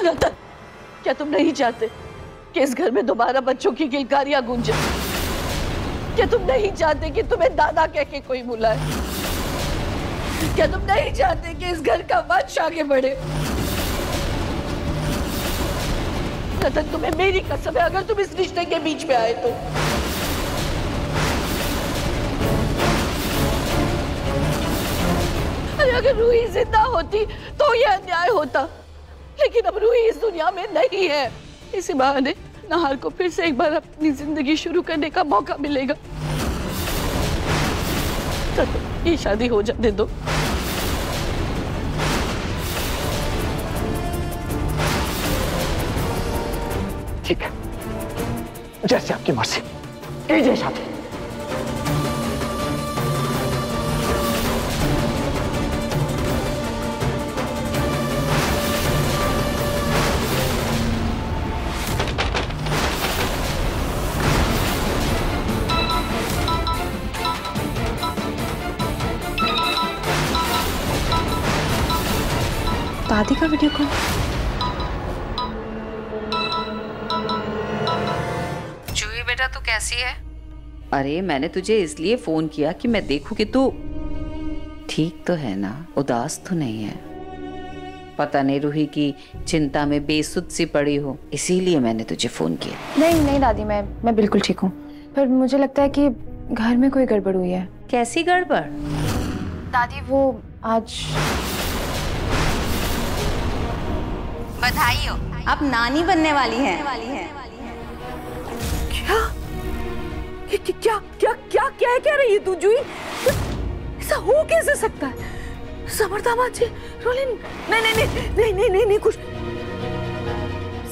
रतन, क्या तुम नहीं चाहते कि इस घर में दोबारा बच्चों की किलकारियां गूंजे? क्या तुम नहीं चाहते कि तुम्हें दादा कह के कोई बुलाए? क्या तुम नहीं चाहते कि इस घर का वंश आगे बढ़े? रतन, तुम्हें मेरी कसम है, अगर तुम इस रिश्ते के बीच में आए तो अरे अगर रूही जिंदा होती तो यह अन्याय होता, लेकिन अब रूही इस दुनिया में नहीं है। इसी बहाने नाहर को फिर से एक बार अपनी जिंदगी शुरू करने का मौका मिलेगा। तो ये शादी हो जाने दो। ठीक है, जैसे आपकी मर्जी, कीजिए शादी। दादी का वीडियो कॉल। जूही बेटा, तू कैसी है? अरे मैंने तुझे इसलिए फोन किया कि मैं देखूं कि तू ठीक तो है ना, उदास तो नहीं है। पता नहीं रूही की चिंता में बेसुध सी पड़ी हो, इसीलिए मैंने तुझे फोन किया। नहीं नहीं दादी, मैं बिल्कुल ठीक हूँ, पर मुझे लगता है कि घर में कोई गड़बड़ हुई है। कैसी गड़बड़? दादी वो आज बधाई हो, आप नानी बनने वाली हैं। क्या क्या क्या क्या क्या कह रही है तू जूही? ऐसा हो कैसे सकता है? समर दामाद जी, रोलिन, नहीं नहीं नहीं नहीं नहीं नहीं नहीं, कुछ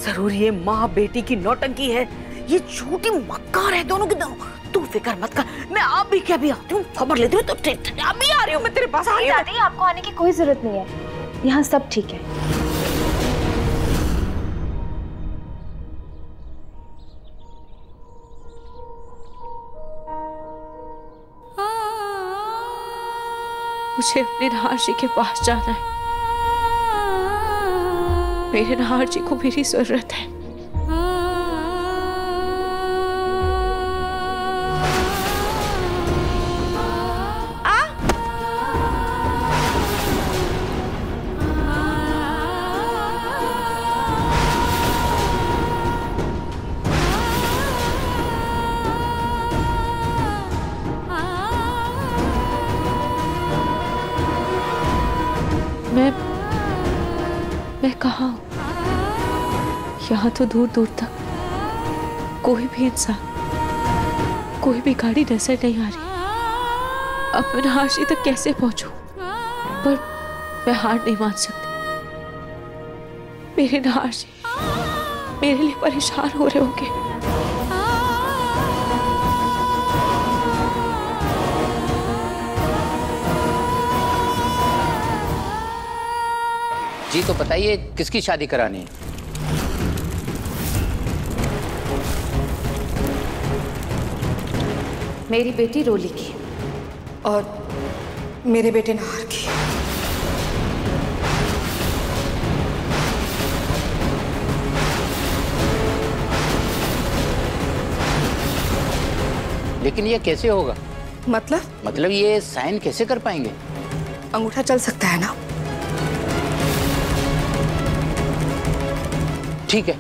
जरूर ये माँ बेटी की नौटंकी है। ये झूठी मक्कार है दोनों के दोनों। तू फिक्र मत कर, मैं आप भी क्या भी आती हूँ, खबर लेती हूँ। तो अभी आ रही हूँ मैं तेरे पास। आ रही हूँ। दादी, आपको आने की कोई जरूरत नहीं है, यहाँ सब ठीक है। मुझे अपने नाहर जी के पास जाना है। मेरे नाहर जी को मेरी जरूरत है। मैं कहाँ हूँ? यहाँ तो दूर दूर तक कोई भी इंसान, कोई भी गाड़ी नजर नहीं आ रही। अब मैं नाहर जी तक कैसे पहुंचूं? पर मैं हार नहीं मान सकती। मेरे नाहर जी मेरे लिए परेशान हो रहे होंगे। जी तो बताइए, किसकी शादी करानी है? मेरी बेटी रोली की और मेरे बेटे नाहर की। लेकिन ये कैसे होगा? मतलब ये साइन कैसे कर पाएंगे? अंगूठा चल सकता है ना। ठीक है।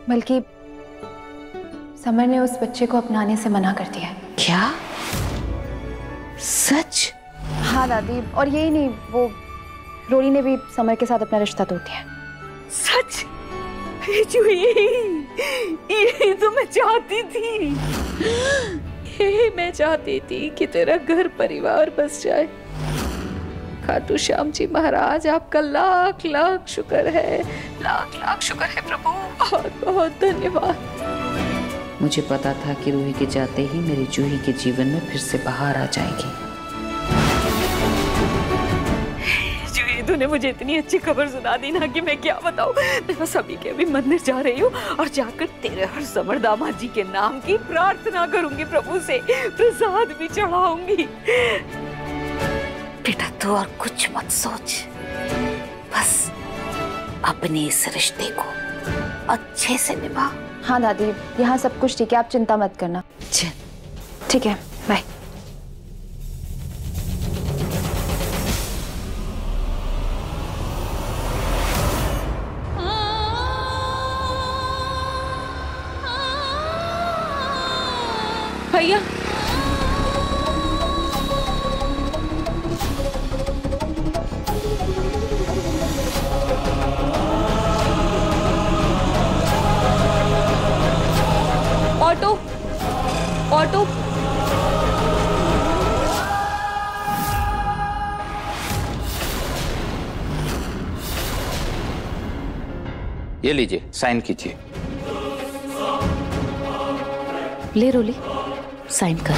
बल्कि समर ने उस बच्चे को अपनाने से मना कर दिया है। क्या? सच? हाँ दादी, और यही नहीं, वो रोली ने भी समर के साथ अपना रिश्ता तोड़ दिया। सच? यही तो मैं चाहती थी। यही मैं चाहती थी कि तेरा घर परिवार बस जाए। खाटू श्याम जी महाराज, आपका लाख लाख शुक्र है, लाख लाख शुक्र है प्रभु, बहुत बहुत धन्यवाद। मुझे पता था कि रूही के जाते ही मेरी जूही के जीवन में फिर से बहार आ जाएगी। जूही तूने मुझे इतनी अच्छी खबर सुना दी ना कि मैं क्या बताऊं। मैं बस अभी के अभी मंदिर जा रही हूँ और जाकर तेरे हर समर दामाद जी के नाम की प्रार्थना करूंगी, प्रभु से प्रसाद भी चढ़ाऊंगी। बेटा तू और कुछ मत सोच, बस अपने इस रिश्ते को अच्छे से निभा। हाँ दादी, यहाँ सब कुछ ठीक है, आप चिंता मत करना। ठीक है, बाय। भैया ऑटो ऑटो। ये लीजिए, साइन कीजिए। ले रोली, साइन कर।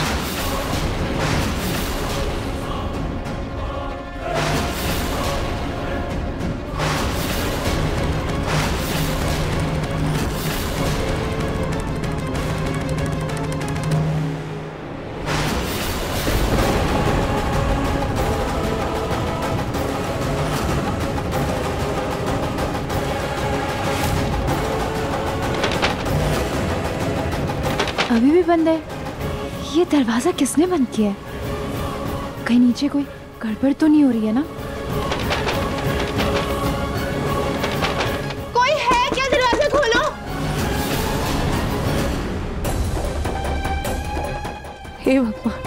अभी भी बंद है। ये दरवाजा किसने बंद किया है? कहीं नीचे कोई गड़बड़ तो नहीं हो रही है ना? कोई है क्या? दरवाजा खोलो। हे भगवान,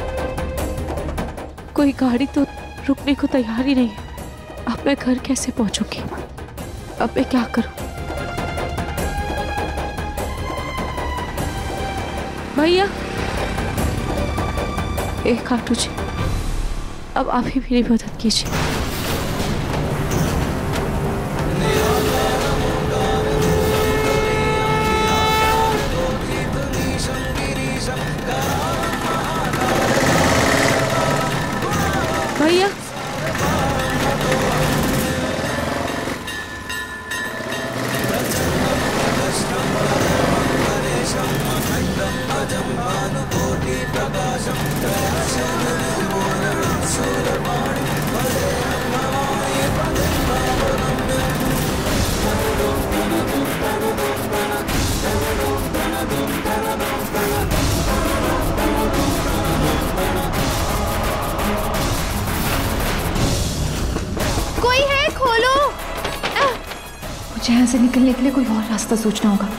कोई गाड़ी तो रुकने को तैयार ही नहीं है। अब मैं घर कैसे पहुंचूंगी? अब मैं क्या करूं? भैया, एक खाटू जी, अब आप ही मेरी मदद कीजिए। भैया, कोई है? खोलो। मुझे यहाँ से निकलने के लिए कोई और रास्ता सोचना होगा।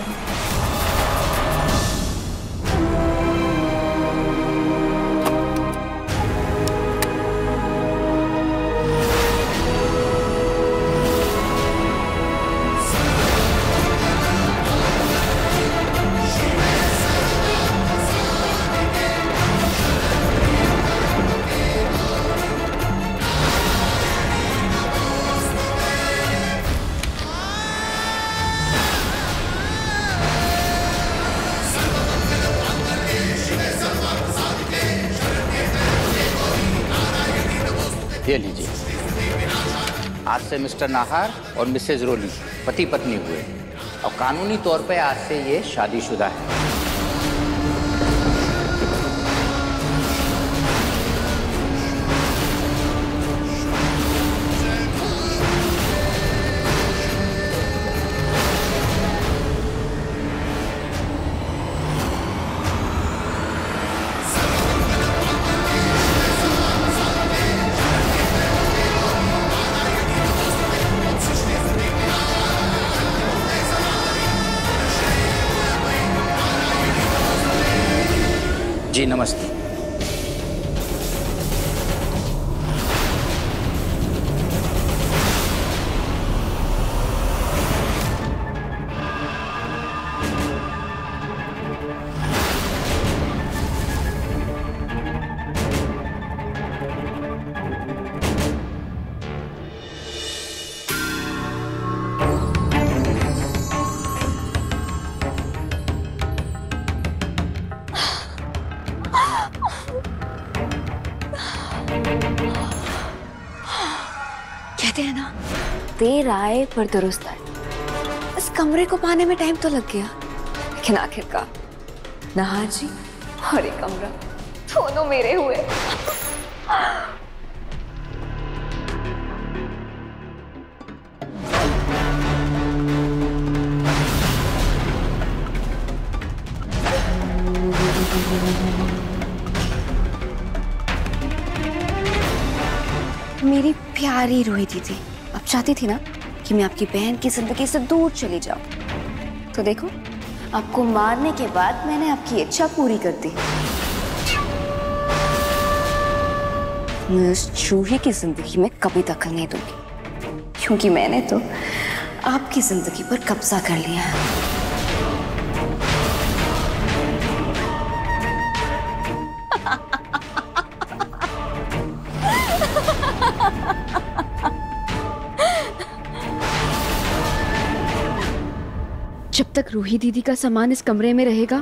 ये लीजिए, आज से मिस्टर नाहर और मिसेज रोली पति पत्नी हुए और कानूनी तौर पे आज से ये शादीशुदा है। जी नमस्ते। कहते हैं ना, देर आए पर दुरुस्त आए। इस कमरे को पाने में टाइम तो लग गया, लेकिन आखिरकार नहार जी और ये कमरा दोनों मेरे हुए। मेरी प्यारी रूही दीदी, अब चाहती थी ना कि मैं आपकी बहन की जिंदगी से दूर चली जाऊं, तो देखो आपको मारने के बाद मैंने आपकी इच्छा पूरी कर दी। मैं उस चूहे की जिंदगी में कभी दखल नहीं दूंगी, क्योंकि मैंने तो आपकी जिंदगी पर कब्जा कर लिया है। जब तक रूही दीदी का सामान इस कमरे में रहेगा,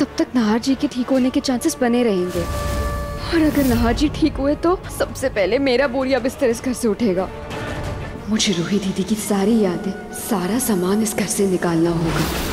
तब तक नहार जी के ठीक होने के चांसेस बने रहेंगे। और अगर नहार जी ठीक हुए तो सबसे पहले मेरा बोरिया बिस्तर इस घर से उठेगा। मुझे रूही दीदी की सारी यादें, सारा सामान इस घर से निकालना होगा।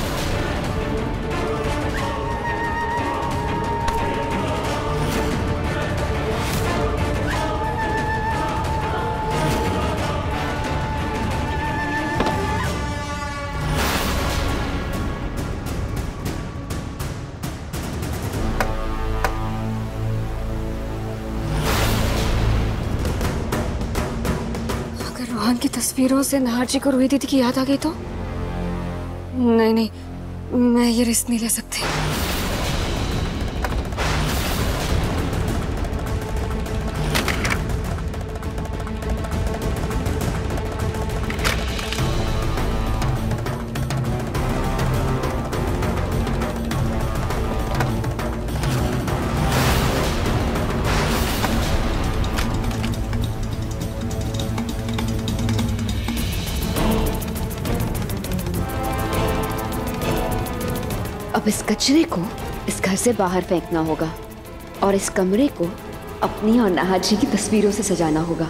रोहन की तस्वीरों से नहार जी को रूही दीदी की याद आ गई तो नहीं, मैं ये रिस्क नहीं ले सकती। अब इस कचरे को इस घर से बाहर फेंकना होगा और इस कमरे को अपनी और नहार जी की तस्वीरों से सजाना होगा,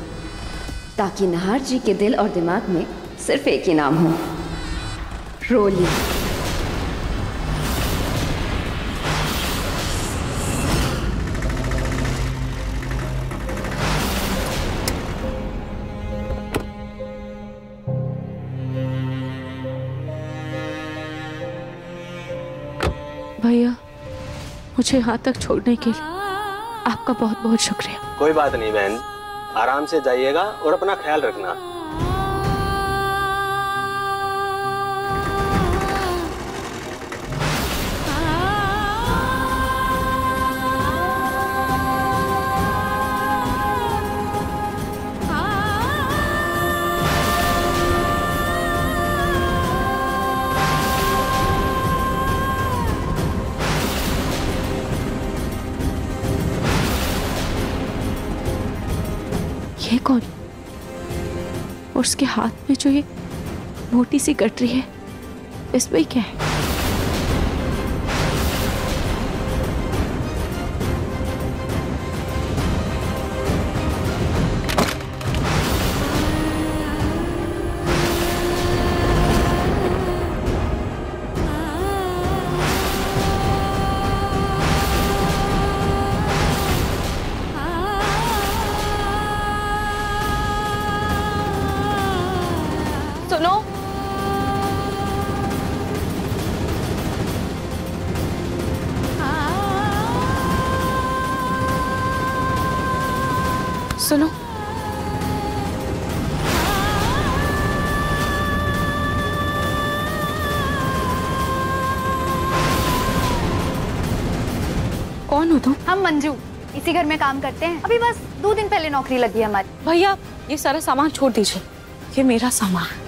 ताकि नहार जी के दिल और दिमाग में सिर्फ एक ही नाम हो, रोली। भैया, मुझे यहाँ तक छोड़ने के लिए आपका बहुत बहुत शुक्रिया। कोई बात नहीं बहन, आराम से जाइएगा और अपना ख्याल रखना। ये कौन? और उसके हाथ में जो ये मोटी सी गठरी है, इसमें क्या है? सुनो, सुनो, कौन हो तुम? हम मंजू इसी घर में काम करते हैं। अभी बस 2 दिन पहले नौकरी लगी है हमारी। भैया, ये सारा सामान छोड़ दीजिए, ये मेरा सामान।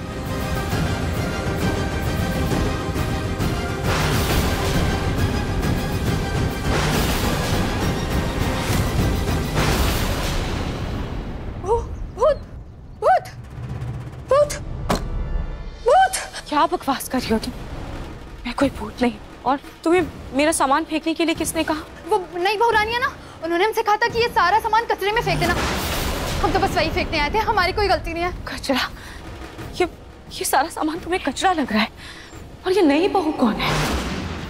क्या बकवास कर रही हो तुम? मैं कोई भूत नहीं। और तुम्हें मेरा सामान फेंकने के लिए किसने कहा? वो नई बहू रानी है ना, उन्होंने हमसे कहा था कि ये सारा सामान कचरे में फेंक देना। हम तो बस वही फेंकने आए थे, हमारी कोई गलती नहीं है। कचरा? ये सारा सामान तुम्हें कचरा लग रहा है? और ये नई बहू कौन है?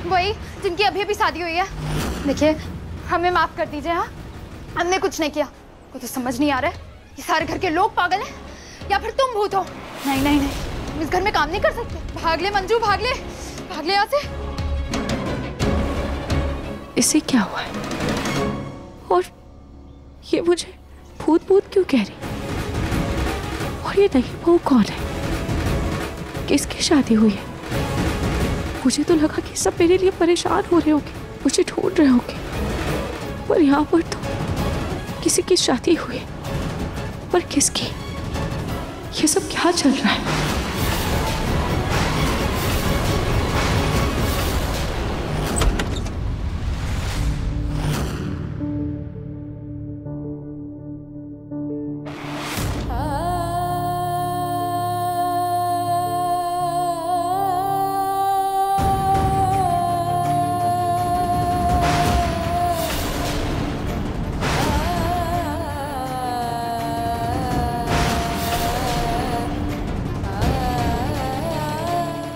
वही जिनकी अभी अभी शादी हुई है। देखिए हमें माफ कर दीजिए। हाँ, हमने कुछ नहीं किया। को तो समझ नहीं आ रहा है ये सारे घर के लोग पागल हैं या फिर तुम भूत हो। नहीं नहीं नहीं, तुम इस घर में काम नहीं कर सकते। भाग ले मंजू, भाग ले यहाँ से। इसे क्या हुआ है? और ये मुझे भूत भूत क्यों कह रही? और ये नई बहू कौन है? किसकी शादी हुई है? मुझे तो लगा कि सब मेरे लिए परेशान हो रहे होंगे, मुझे ढूंढ रहे होंगे, पर यहाँ पर तो किसी की शादी हुई है। पर किसकी? ये सब क्या चल रहा है?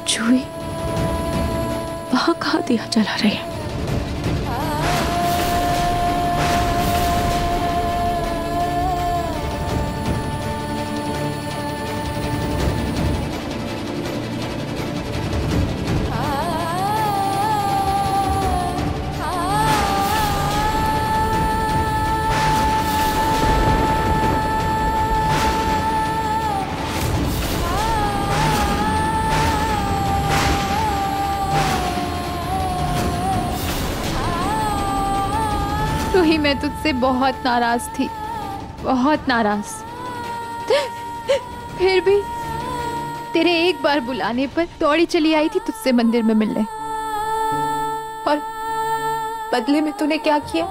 जूही वहां कहाँ दिया जला रही है? रूही, मैं तुझसे बहुत नाराज थी, बहुत नाराज। फिर भी तेरे एक बार बुलाने पर दौड़ी चली आई थी तुझसे मंदिर में मिलने। और बदले में तूने क्या किया?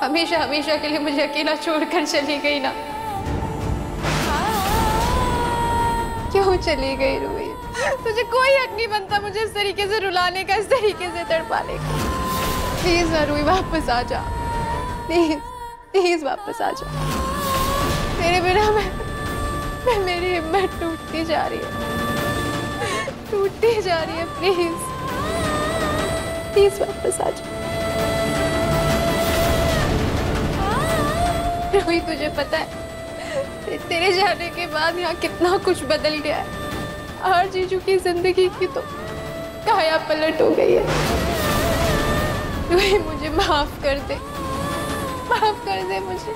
हमेशा हमेशा के लिए मुझे अकेला छोड़कर चली गई ना। क्यों चली गई रूही? तुझे कोई हक नहीं बनता मुझे इस तरीके से रुलाने का, इस तरीके से तड़पाने का। प्लीज ना रूही, वापस आ जा, प्लीज प्लीज वापस आ जा। तेरे बिना मेरी हिम्मत टूटती जा रही है, टूटती जा रही है। प्लीज प्लीज वापस आ जा। रूही, तुझे पता है तेरे जाने के बाद यहाँ कितना कुछ बदल गया है। और जीजू की जिंदगी की तो काया पलट हो गई है। रूही, मुझे माफ कर दे, माफ कर दे मुझे।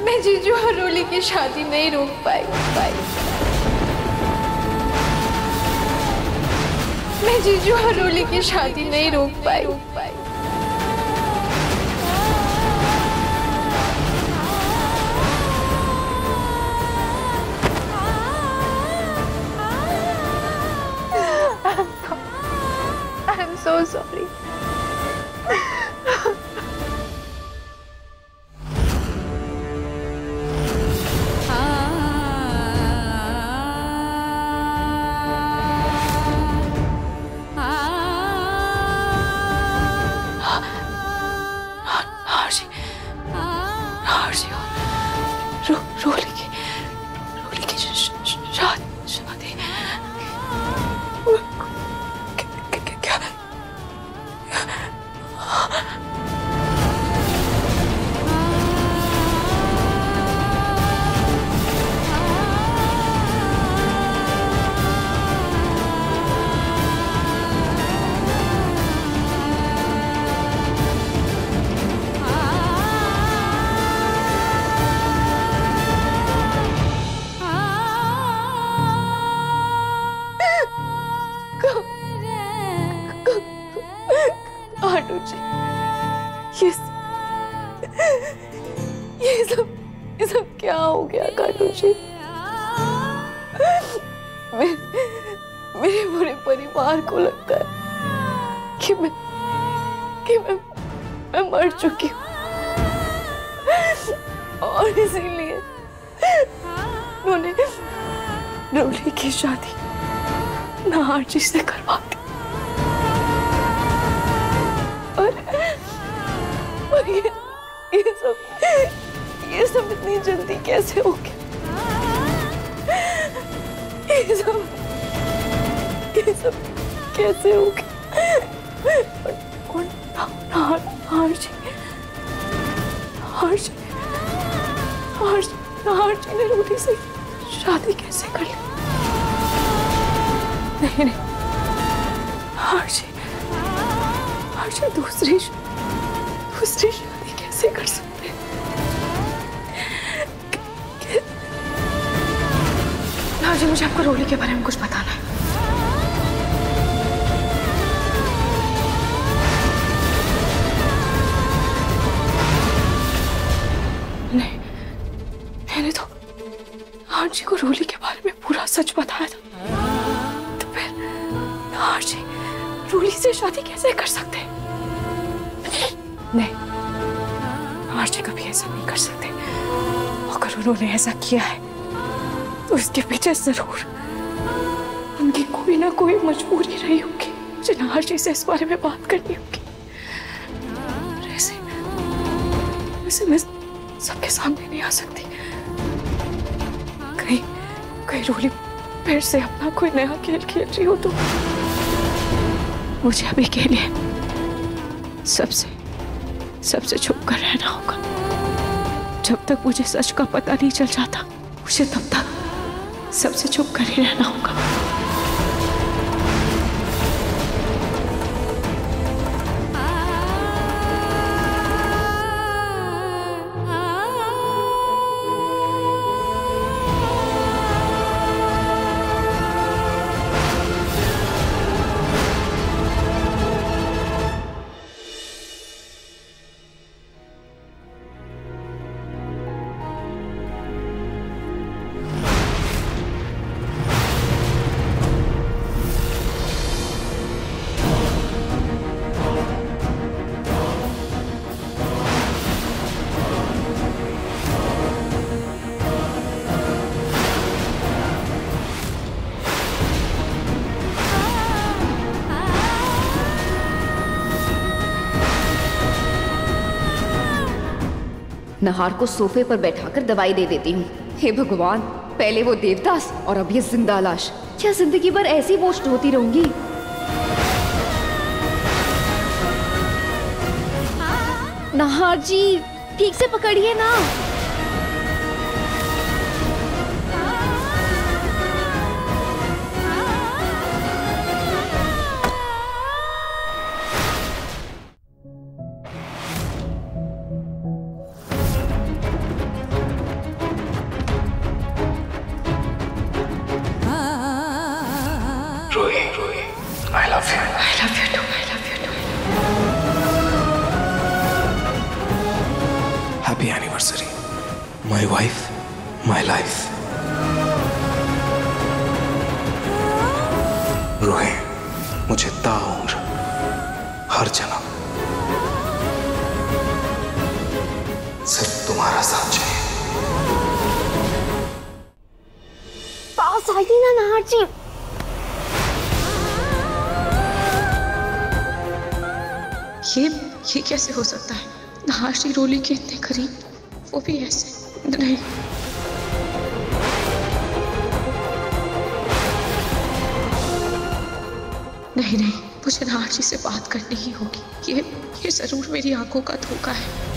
मैं जीजू और रोली की शादी नहीं रोक पाई। मैं जीजू और रोली की शादी नहीं रोक पाई। I'm so sorry. रोली की शादी क्या? ये सब क्या हो गया काटू जी? मेरे पूरे परिवार को लगता है कि मैं मर चुकी हूँ, और इसीलिए उन्होंने रोली की शादी नाहर जी से करवा दी। ये सब इतनी जल्दी कैसे हो गया? ये सब कैसे हो गया? और नाहर जी ने रूही से शादी कैसे कर ली? नहीं नाहर जी दूसरी शादी कैसे कर सकते हैं? नाहर जी, मुझे आपको रूही के बारे में कुछ बताना है। मैंने तो नाहर जी को रूही के बारे में पूरा सच बताया था, तो फिर नाहर जी रूही से शादी कैसे कर सकते हैं? नहीं, नाहर जी कभी ऐसा नहीं कर सकते। अगर उन्होंने ऐसा किया है तो इसके पीछे जरूर उनकी कोई ना कोई मजबूरी रही होगी। मुझे नाहर जी से इस बारे में बात करनी होगी। वैसे मैं सबके सामने नहीं आ सकती। कहीं रूही फिर से अपना कोई नया खेल खेल रही हो तो मुझे अभी के लिए सबसे छुप कर रहना होगा। जब तक मुझे सच का पता नहीं चल जाता, मुझे तब तक सबसे छुप कर ही रहना होगा। नाहर को सोफे पर बैठाकर दवाई दे देती हूँ। हे भगवान, पहले वो देवदास और अब ये जिंदा लाश। क्या जिंदगी भर ऐसी पोस्ट होती रहूंगी? नाहर जी, ठीक से पकड़िए ना। I love you. I love you too. I love you too. Happy anniversary. My wife, my life. Ruhi, मुझे ताउम्र हर जन्म सिर्फ तुम्हारा साथ चाहिए। पास आइए ना नाहर जी। ये कैसे हो सकता है? नाहर जी रोली के इतने करीब, वो भी ऐसे? नहीं, नहीं, मुझे नाहर जी से बात करनी ही होगी। ये जरूर मेरी आंखों का धोखा है।